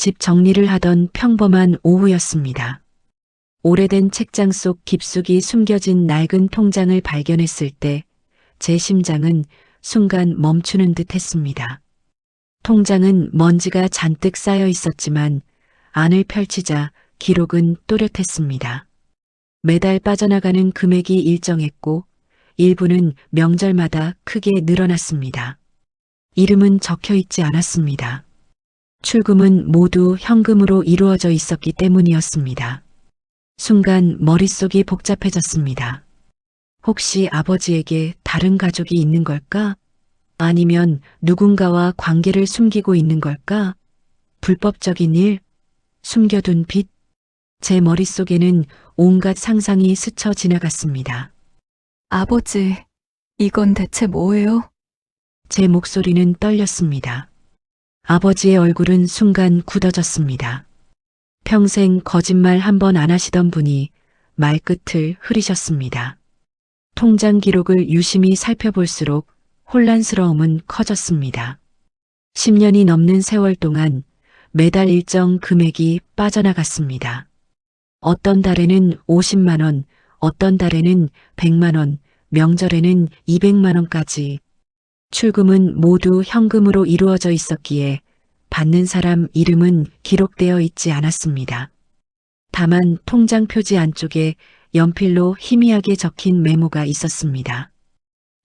집 정리를 하던 평범한 오후였습니다. 오래된 책장 속 깊숙이 숨겨진 낡은 통장을 발견했을 때 제 심장은 순간 멈추는 듯 했습니다. 통장은 먼지가 잔뜩 쌓여 있었지만 안을 펼치자 기록은 또렷했습니다. 매달 빠져나가는 금액이 일정했고 일부는 명절마다 크게 늘어났습니다. 이름은 적혀 있지 않았습니다. 출금은 모두 현금으로 이루어져 있었기 때문이었습니다. 순간 머릿속이 복잡해졌습니다. 혹시 아버지에게 다른 가족이 있는 걸까? 아니면 누군가와 관계를 숨기고 있는 걸까? 불법적인 일? 숨겨둔 빚? 제 머릿속에는 온갖 상상이 스쳐 지나갔습니다. 아버지, 이건 대체 뭐예요? 제 목소리는 떨렸습니다. 아버지의 얼굴은 순간 굳어졌습니다. 평생 거짓말 한 번 안 하시던 분이 말끝을 흐리셨습니다. 통장 기록을 유심히 살펴볼수록 혼란스러움은 커졌습니다. 10년이 넘는 세월 동안 매달 일정 금액이 빠져나갔습니다. 어떤 달에는 50만 원, 어떤 달에는 100만 원, 명절에는 200만 원까지. 출금은 모두 현금으로 이루어져 있었기에 받는 사람 이름은 기록되어 있지 않았습니다. 다만 통장 표지 안쪽에 연필로 희미하게 적힌 메모가 있었습니다.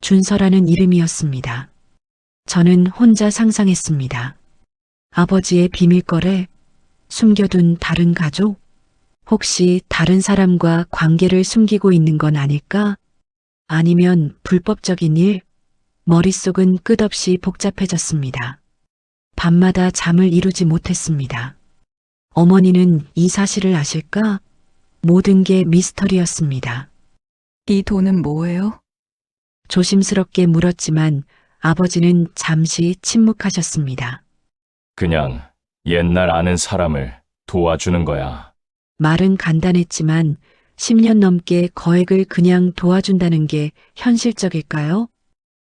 준서라는 이름이었습니다. 저는 혼자 상상했습니다. 아버지의 비밀거래? 숨겨둔 다른 가족? 혹시 다른 사람과 관계를 숨기고 있는 건 아닐까? 아니면 불법적인 일? 머릿속은 끝없이 복잡해졌습니다. 밤마다 잠을 이루지 못했습니다. 어머니는 이 사실을 아실까? 모든 게 미스터리였습니다. 이 돈은 뭐예요? 조심스럽게 물었지만 아버지는 잠시 침묵하셨습니다. 그냥 옛날 아는 사람을 도와주는 거야. 말은 간단했지만 10년 넘게 거액을 그냥 도와준다는 게 현실적일까요?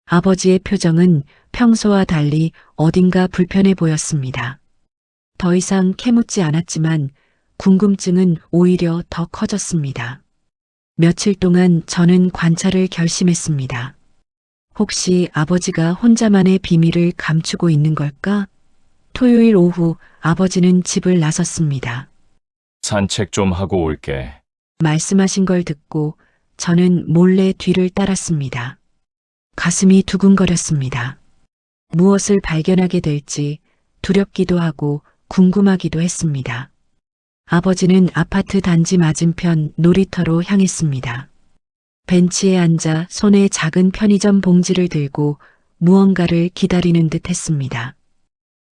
아버지의 표정은 평소와 달리 어딘가 불편해 보였습니다. 더 이상 캐묻지 않았지만 궁금증은 오히려 더 커졌습니다. 며칠 동안 저는 관찰을 결심했습니다. 혹시 아버지가 혼자만의 비밀을 감추고 있는 걸까? 토요일 오후 아버지는 집을 나섰습니다. 산책 좀 하고 올게. 말씀하신 걸 듣고 저는 몰래 뒤를 따랐습니다. 가슴이 두근거렸습니다. 무엇을 발견하게 될지 두렵기도 하고 궁금하기도 했습니다. 아버지는 아파트 단지 맞은편 놀이터로 향했습니다. 벤치에 앉아 손에 작은 편의점 봉지를 들고 무언가를 기다리는 듯 했습니다.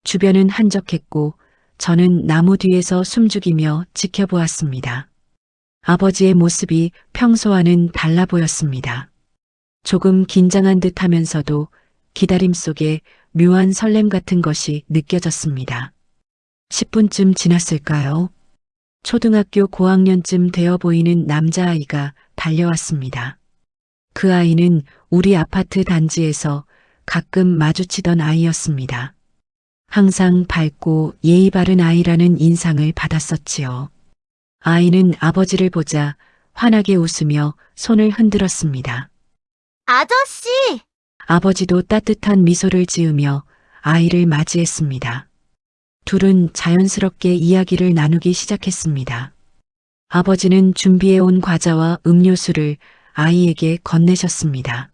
주변은 한적했고 저는 나무 뒤에서 숨죽이며 지켜보았습니다. 아버지의 모습이 평소와는 달라 보였습니다. 조금 긴장한 듯 하면서도 기다림 속에 묘한 설렘 같은 것이 느껴졌습니다. 10분쯤 지났을까요? 초등학교 고학년쯤 되어 보이는 남자아이가 달려왔습니다. 그 아이는 우리 아파트 단지에서 가끔 마주치던 아이였습니다. 항상 밝고 예의 바른 아이라는 인상을 받았었지요. 아이는 아버지를 보자 환하게 웃으며 손을 흔들었습니다. 아저씨! 아버지도 따뜻한 미소를 지으며 아이를 맞이했습니다. 둘은 자연스럽게 이야기를 나누기 시작했습니다. 아버지는 준비해온 과자와 음료수를 아이에게 건네셨습니다.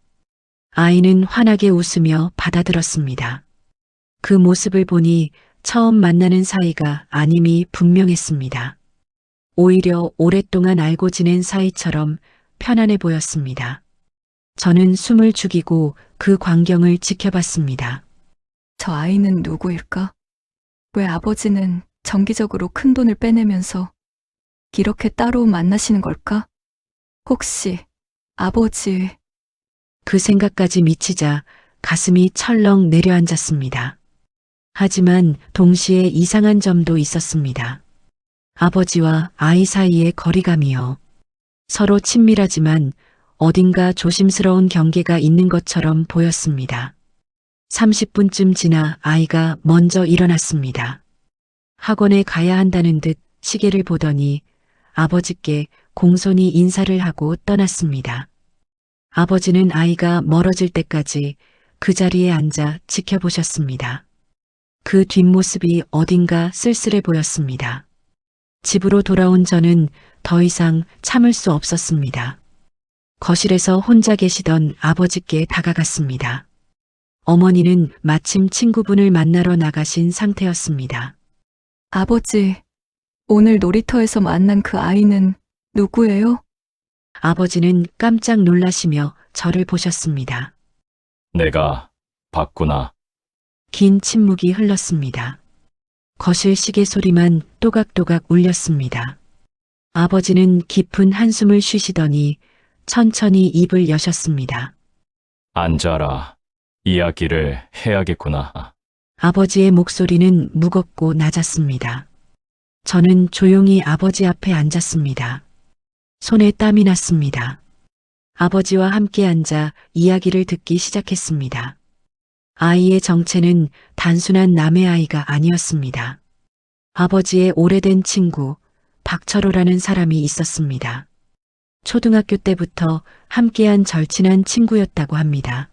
아이는 환하게 웃으며 받아들었습니다. 그 모습을 보니 처음 만나는 사이가 아님이 분명했습니다. 오히려 오랫동안 알고 지낸 사이처럼 편안해 보였습니다. 저는 숨을 죽이고 그 광경을 지켜봤습니다. 저 아이는 누구일까? 왜 아버지는 정기적으로 큰 돈을 빼내면서 이렇게 따로 만나시는 걸까? 혹시 아버지... 그 생각까지 미치자 가슴이 철렁 내려앉았습니다. 하지만 동시에 이상한 점도 있었습니다. 아버지와 아이 사이의 거리감이요. 서로 친밀하지만 어딘가 조심스러운 경계가 있는 것처럼 보였습니다. 30분쯤 지나 아이가 먼저 일어났습니다. 학원에 가야 한다는 듯 시계를 보더니 아버지께 공손히 인사를 하고 떠났습니다. 아버지는 아이가 멀어질 때까지 그 자리에 앉아 지켜보셨습니다. 그 뒷모습이 어딘가 쓸쓸해 보였습니다. 집으로 돌아온 저는 더 이상 참을 수 없었습니다. 거실에서 혼자 계시던 아버지께 다가갔습니다. 어머니는 마침 친구분을 만나러 나가신 상태였습니다. 아버지, 오늘 놀이터에서 만난 그 아이는 누구예요? 아버지는 깜짝 놀라시며 저를 보셨습니다. 내가 봤구나. 긴 침묵이 흘렀습니다. 거실 시계 소리만 또각또각 울렸습니다. 아버지는 깊은 한숨을 쉬시더니 천천히 입을 여셨습니다. 앉아라. 이야기를 해야겠구나. 아버지의 목소리는 무겁고 낮았습니다. 저는 조용히 아버지 앞에 앉았습니다. 손에 땀이 났습니다. 아버지와 함께 앉아 이야기를 듣기 시작했습니다. 아이의 정체는 단순한 남의 아이가 아니었습니다. 아버지의 오래된 친구, 박철호라는 사람이 있었습니다. 초등학교 때부터 함께한 절친한 친구였다고 합니다.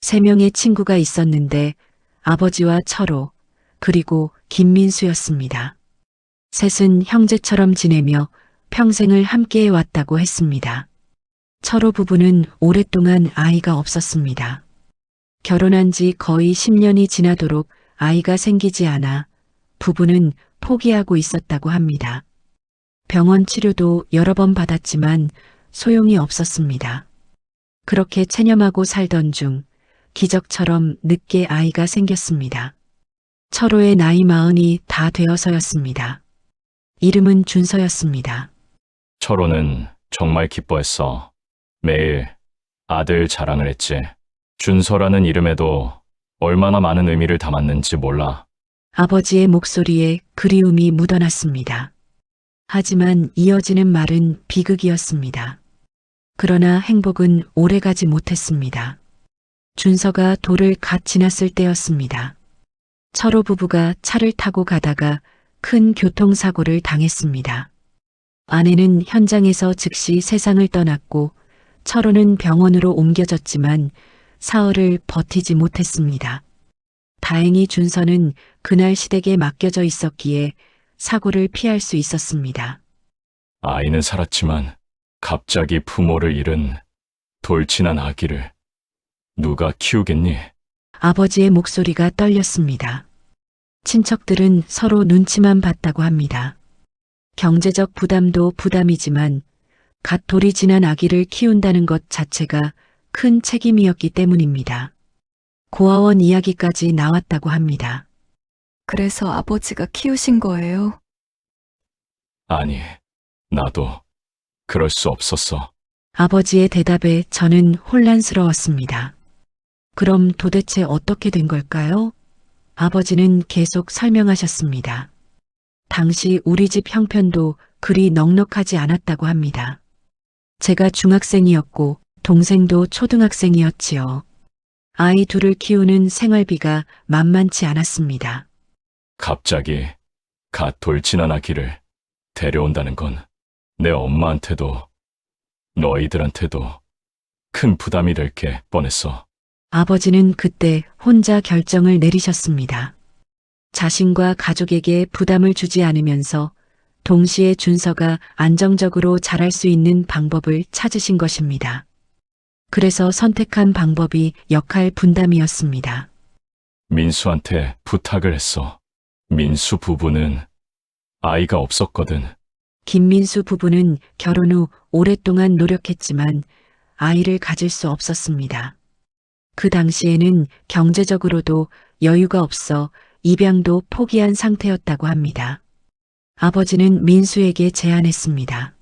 3명의 친구가 있었는데 아버지와 철호, 그리고 김민수였습니다. 셋은 형제처럼 지내며 평생을 함께해 왔다고 했습니다. 철호 부부는 오랫동안 아이가 없었습니다. 결혼한 지 거의 10년이 지나도록 아이가 생기지 않아 부부는 포기하고 있었다고 합니다. 병원 치료도 여러 번 받았지만 소용이 없었습니다. 그렇게 체념하고 살던 중 기적처럼 늦게 아이가 생겼습니다. 철호의 나이 40이 다 되어서였습니다. 이름은 준서였습니다. 철호는 정말 기뻐했어. 매일 아들 자랑을 했지. 준서라는 이름에도 얼마나 많은 의미를 담았는지 몰라. 아버지의 목소리에 그리움이 묻어났습니다. 하지만 이어지는 말은 비극이었습니다. 그러나 행복은 오래가지 못했습니다. 준서가 도를 갓 지났을 때였습니다. 철호 부부가 차를 타고 가다가 큰 교통사고를 당했습니다. 아내는 현장에서 즉시 세상을 떠났고 철호는 병원으로 옮겨졌지만 사흘을 버티지 못했습니다. 다행히 준서는 그날 시댁에 맡겨져 있었기에 사고를 피할 수 있었습니다. 아이는 살았지만 갑자기 부모를 잃은 돌진한 아기를 누가 키우겠니? 아버지의 목소리가 떨렸습니다. 친척들은 서로 눈치만 봤다고 합니다. 경제적 부담도 부담이지만 갓 돌이 지난 아기를 키운다는 것 자체가 큰 책임이었기 때문입니다. 고아원 이야기까지 나왔다고 합니다. 그래서 아버지가 키우신 거예요? 아니, 나도 그럴 수 없었어. 아버지의 대답에 저는 혼란스러웠습니다. 그럼 도대체 어떻게 된 걸까요? 아버지는 계속 설명하셨습니다. 당시 우리 집 형편도 그리 넉넉하지 않았다고 합니다. 제가 중학생이었고 동생도 초등학생이었지요. 아이 둘을 키우는 생활비가 만만치 않았습니다. 갑자기 갓 돌진한 아기를 데려온다는 건 내 엄마한테도 너희들한테도 큰 부담이 될 게 뻔했어. 아버지는 그때 혼자 결정을 내리셨습니다. 자신과 가족에게 부담을 주지 않으면서 동시에 준서가 안정적으로 자랄 수 있는 방법을 찾으신 것입니다. 그래서 선택한 방법이 역할 분담이었습니다. 민수한테 부탁을 했어. 민수 부부는 아이가 없었거든. 김민수 부부는 결혼 후 오랫동안 노력했지만 아이를 가질 수 없었습니다. 그 당시에는 경제적으로도 여유가 없어 입양도 포기한 상태였다고 합니다. 아버지는 민수에게 제안했습니다.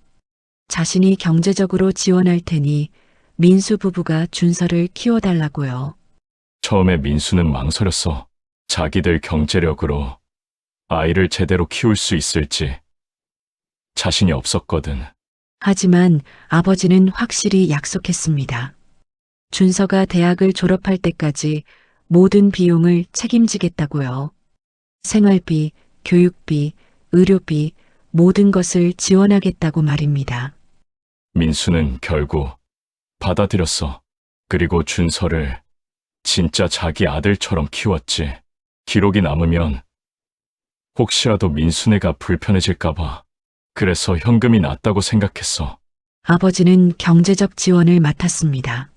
자신이 경제적으로 지원할 테니 민수 부부가 준서를 키워달라고요. 처음에 민수는 망설였어. 자기들 경제력으로 아이를 제대로 키울 수 있을지 자신이 없었거든. 하지만 아버지는 확실히 약속했습니다. 준서가 대학을 졸업할 때까지 모든 비용을 책임지겠다고요. 생활비, 교육비, 의료비, 모든 것을 지원하겠다고 말입니다. 민수는 결국 받아들였어. 그리고 준서를 진짜 자기 아들처럼 키웠지. 기록이 남으면 혹시라도 민수네가 불편해질까봐. 그래서 현금이 낫다고 생각했어. 아버지는 경제적 지원을 맡았습니다.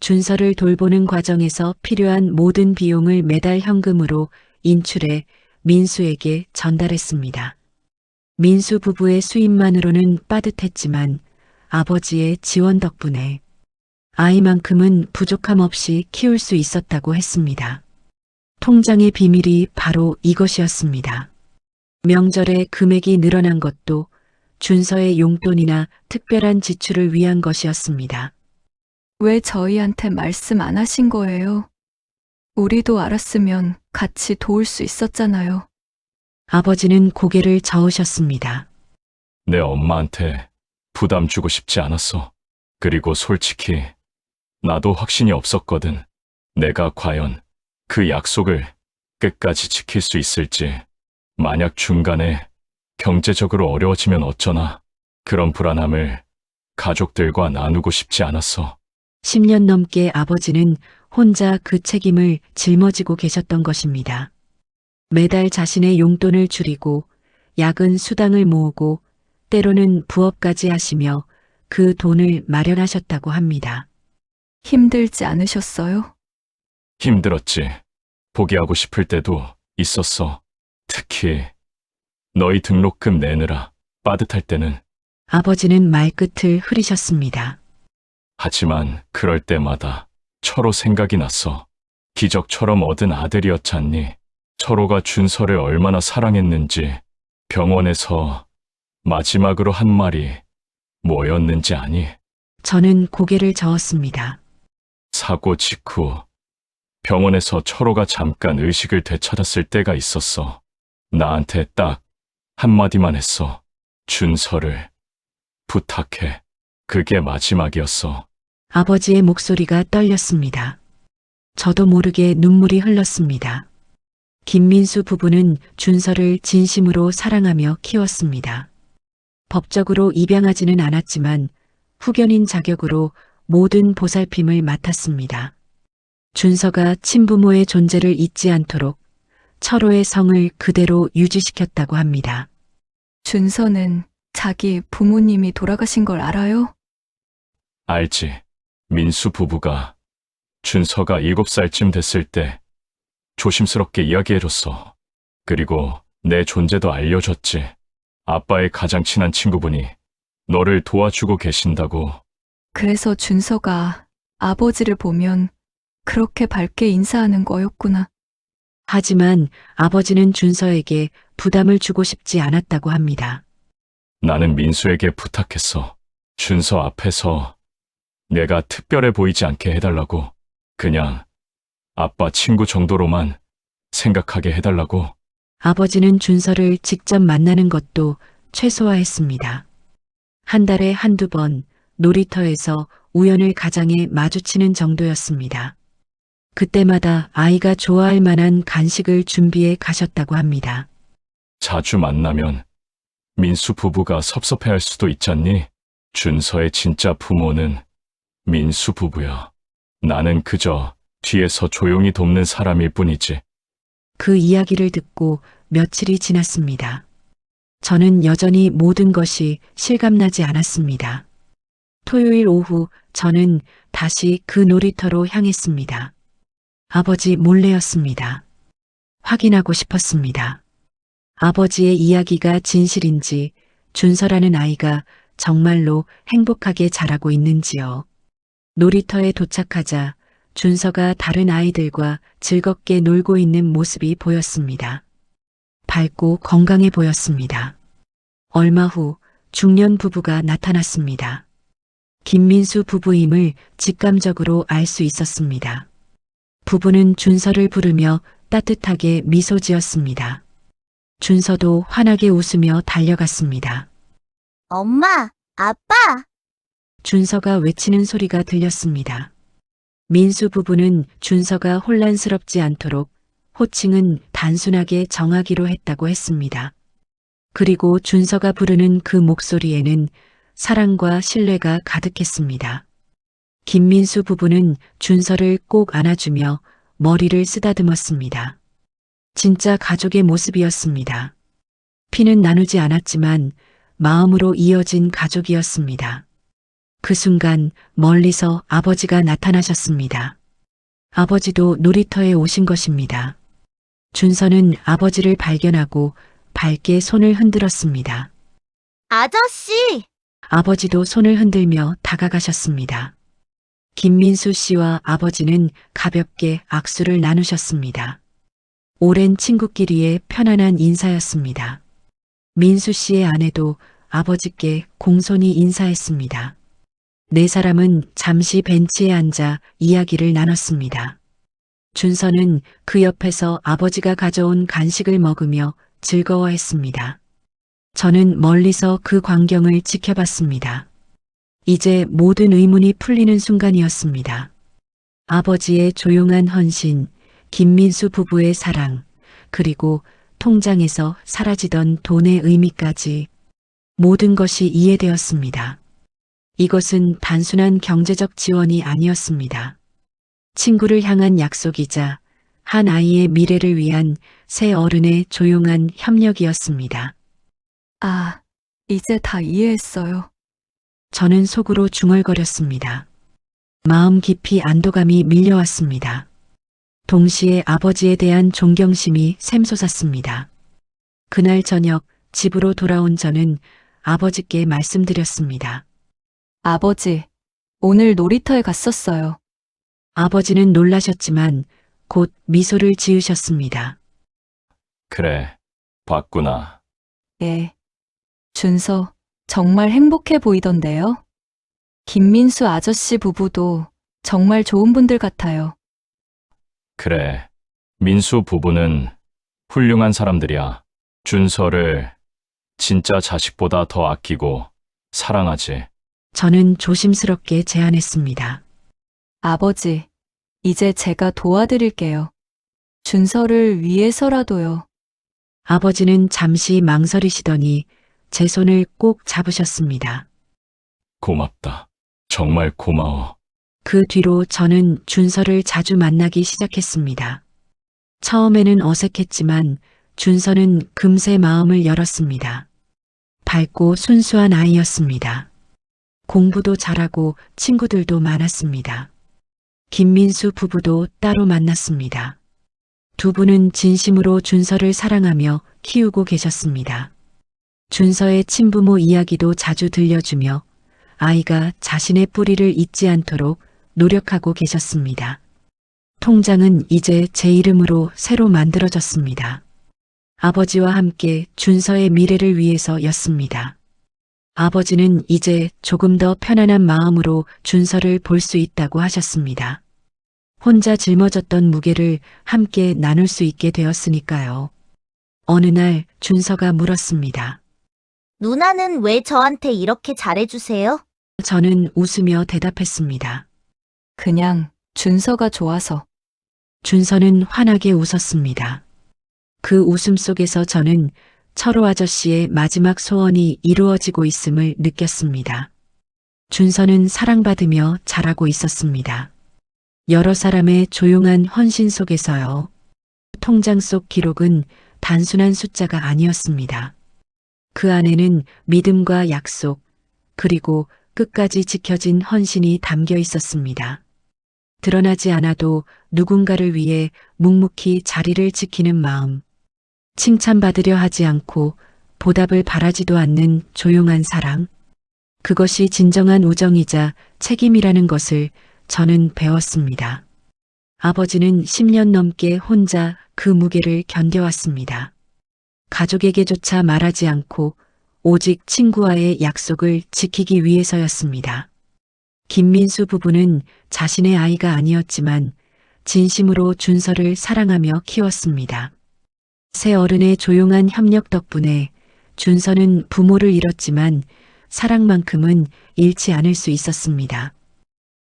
준서를 돌보는 과정에서 필요한 모든 비용을 매달 현금으로 인출해 민수에게 전달했습니다. 민수 부부의 수입만으로는 빠듯했지만 아버지의 지원 덕분에 아이만큼은 부족함 없이 키울 수 있었다고 했습니다. 통장의 비밀이 바로 이것이었습니다. 명절에 금액이 늘어난 것도 준서의 용돈이나 특별한 지출을 위한 것이었습니다. 왜 저희한테 말씀 안 하신 거예요? 우리도 알았으면 같이 도울 수 있었잖아요. 아버지는 고개를 저으셨습니다. 내 엄마한테 부담 주고 싶지 않았어. 그리고 솔직히 나도 확신이 없었거든. 내가 과연 그 약속을 끝까지 지킬 수 있을지. 만약 중간에 경제적으로 어려워지면 어쩌나. 그런 불안함을 가족들과 나누고 싶지 않았어. 10년 넘게 아버지는 혼자 그 책임을 짊어지고 계셨던 것입니다. 매달 자신의 용돈을 줄이고 야근 수당을 모으고 때로는 부업까지 하시며 그 돈을 마련하셨다고 합니다. 힘들지 않으셨어요? 힘들었지. 포기하고 싶을 때도 있었어. 특히 너희 등록금 내느라 빠듯할 때는. 아버지는 말끝을 흐리셨습니다. 하지만 그럴 때마다 철호 생각이 났어. 기적처럼 얻은 아들이었잖니. 철호가 준서를 얼마나 사랑했는지. 병원에서 마지막으로 한 말이 뭐였는지 아니? 저는 고개를 저었습니다. 사고 직후 병원에서 철호가 잠깐 의식을 되찾았을 때가 있었어. 나한테 딱 한마디만 했어. 준서를 부탁해. 그게 마지막이었어. 아버지의 목소리가 떨렸습니다. 저도 모르게 눈물이 흘렀습니다. 김민수 부부는 준서를 진심으로 사랑하며 키웠습니다. 법적으로 입양하지는 않았지만 후견인 자격으로 모든 보살핌을 맡았습니다. 준서가 친부모의 존재를 잊지 않도록 철호의 성을 그대로 유지시켰다고 합니다. 준서는 자기 부모님이 돌아가신 걸 알아요? 알지. 민수 부부가 준서가 7살쯤 됐을 때 조심스럽게 이야기해줬어. 그리고 내 존재도 알려줬지. 아빠의 가장 친한 친구분이 너를 도와주고 계신다고. 그래서 준서가 아버지를 보면 그렇게 밝게 인사하는 거였구나. 하지만 아버지는 준서에게 부담을 주고 싶지 않았다고 합니다. 나는 민수에게 부탁했어. 준서 앞에서 내가 특별해 보이지 않게 해달라고. 그냥 아빠 친구 정도로만 생각하게 해달라고. 아버지는 준서를 직접 만나는 것도 최소화했습니다. 한 달에 한두 번 놀이터에서 우연을 가장해 마주치는 정도였습니다. 그때마다 아이가 좋아할 만한 간식을 준비해 가셨다고 합니다. 자주 만나면 민수 부부가 섭섭해할 수도 있잖니? 준서의 진짜 부모는 민수 부부야. 나는 그저 뒤에서 조용히 돕는 사람일 뿐이지. 그 이야기를 듣고 며칠이 지났습니다. 저는 여전히 모든 것이 실감나지 않았습니다. 토요일 오후 저는 다시 그 놀이터로 향했습니다. 아버지 몰래였습니다. 확인하고 싶었습니다. 아버지의 이야기가 진실인지 준서라는 아이가 정말로 행복하게 자라고 있는지요. 놀이터에 도착하자 준서가 다른 아이들과 즐겁게 놀고 있는 모습이 보였습니다. 밝고 건강해 보였습니다. 얼마 후 중년 부부가 나타났습니다. 김민수 부부임을 직감적으로 알 수 있었습니다. 부부는 준서를 부르며 따뜻하게 미소 지었습니다. 준서도 환하게 웃으며 달려갔습니다. 엄마, 아빠! 준서가 외치는 소리가 들렸습니다. 민수 부부는 준서가 혼란스럽지 않도록 호칭은 단순하게 정하기로 했다고 했습니다. 그리고 준서가 부르는 그 목소리에는 사랑과 신뢰가 가득했습니다. 김민수 부부는 준서를 꼭 안아주며 머리를 쓰다듬었습니다. 진짜 가족의 모습이었습니다. 피는 나누지 않았지만 마음으로 이어진 가족이었습니다. 그 순간 멀리서 아버지가 나타나셨습니다. 아버지도 놀이터에 오신 것입니다. 준서는 아버지를 발견하고 밝게 손을 흔들었습니다. 아저씨! 아버지도 손을 흔들며 다가가셨습니다. 김민수 씨와 아버지는 가볍게 악수를 나누셨습니다. 오랜 친구끼리의 편안한 인사였습니다. 민수 씨의 아내도 아버지께 공손히 인사했습니다. 네 사람은 잠시 벤치에 앉아 이야기를 나눴습니다. 준서는 그 옆에서 아버지가 가져온 간식을 먹으며 즐거워했습니다. 저는 멀리서 그 광경을 지켜봤습니다. 이제 모든 의문이 풀리는 순간이었습니다. 아버지의 조용한 헌신, 김민수 부부의 사랑, 그리고 통장에서 사라지던 돈의 의미까지 모든 것이 이해되었습니다. 이것은 단순한 경제적 지원이 아니었습니다. 친구를 향한 약속이자 한 아이의 미래를 위한 새 어른의 조용한 협력이었습니다. 아, 이제 다 이해했어요. 저는 속으로 중얼거렸습니다. 마음 깊이 안도감이 밀려왔습니다. 동시에 아버지에 대한 존경심이 샘솟았습니다. 그날 저녁 집으로 돌아온 저는 아버지께 말씀드렸습니다. 아버지, 오늘 놀이터에 갔었어요. 아버지는 놀라셨지만 곧 미소를 지으셨습니다. 그래, 봤구나. 예. 준서, 정말 행복해 보이던데요? 김민수 아저씨 부부도 정말 좋은 분들 같아요. 그래, 민수 부부는 훌륭한 사람들이야. 준서를 진짜 자식보다 더 아끼고 사랑하지. 저는 조심스럽게 제안했습니다. 아버지, 이제 제가 도와드릴게요. 준서를 위해서라도요. 아버지는 잠시 망설이시더니 제 손을 꼭 잡으셨습니다. 고맙다. 정말 고마워. 그 뒤로 저는 준서를 자주 만나기 시작했습니다. 처음에는 어색했지만 준서는 금세 마음을 열었습니다. 밝고 순수한 아이였습니다. 공부도 잘하고 친구들도 많았습니다. 김민수 부부도 따로 만났습니다. 두 분은 진심으로 준서를 사랑하며 키우고 계셨습니다. 준서의 친부모 이야기도 자주 들려주며 아이가 자신의 뿌리를 잊지 않도록 노력하고 계셨습니다. 통장은 이제 제 이름으로 새로 만들어졌습니다. 아버지와 함께 준서의 미래를 위해서였습니다. 아버지는 이제 조금 더 편안한 마음으로 준서를 볼 수 있다고 하셨습니다. 혼자 짊어졌던 무게를 함께 나눌 수 있게 되었으니까요. 어느 날 준서가 물었습니다. 누나는 왜 저한테 이렇게 잘해주세요? 저는 웃으며 대답했습니다. 그냥 준서가 좋아서. 준서는 환하게 웃었습니다. 그 웃음 속에서 저는 철호 아저씨의 마지막 소원이 이루어지고 있음을 느꼈습니다. 준서는 사랑받으며 자라고 있었습니다. 여러 사람의 조용한 헌신 속에서요. 통장 속 기록은 단순한 숫자가 아니었습니다. 그 안에는 믿음과 약속, 그리고 끝까지 지켜진 헌신이 담겨 있었습니다. 드러나지 않아도 누군가를 위해 묵묵히 자리를 지키는 마음, 칭찬받으려 하지 않고 보답을 바라지도 않는 조용한 사랑, 그것이 진정한 우정이자 책임이라는 것을 저는 배웠습니다. 아버지는 10년 넘게 혼자 그 무게를 견뎌왔습니다. 가족에게조차 말하지 않고 오직 친구와의 약속을 지키기 위해서였습니다. 김민수 부부는 자신의 아이가 아니었지만 진심으로 준서를 사랑하며 키웠습니다. 새 어른의 조용한 협력 덕분에 준서는 부모를 잃었지만 사랑만큼은 잃지 않을 수 있었습니다.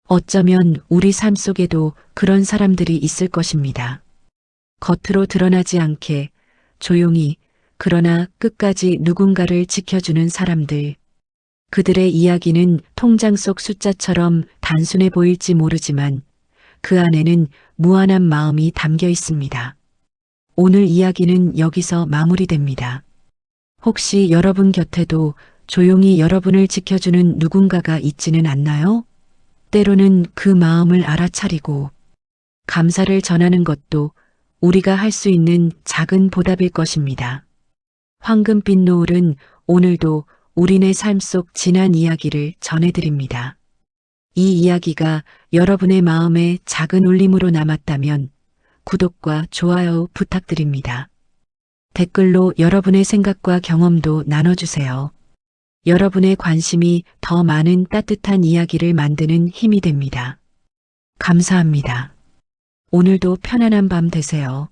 어쩌면 우리 삶 속에도 그런 사람들이 있을 것입니다. 겉으로 드러나지 않게 조용히 그러나 끝까지 누군가를 지켜주는 사람들. 그들의 이야기는 통장 속 숫자처럼 단순해 보일지 모르지만 그 안에는 무한한 마음이 담겨 있습니다. 오늘 이야기는 여기서 마무리됩니다. 혹시 여러분 곁에도 조용히 여러분을 지켜주는 누군가가 있지는 않나요? 때로는 그 마음을 알아차리고 감사를 전하는 것도 우리가 할 수 있는 작은 보답일 것입니다. 황금빛 노을은 오늘도 우리네 삶 속 지난 이야기를 전해드립니다. 이 이야기가 여러분의 마음에 작은 울림으로 남았다면 구독과 좋아요 부탁드립니다. 댓글로 여러분의 생각과 경험도 나눠주세요. 여러분의 관심이 더 많은 따뜻한 이야기를 만드는 힘이 됩니다. 감사합니다. 오늘도 편안한 밤 되세요.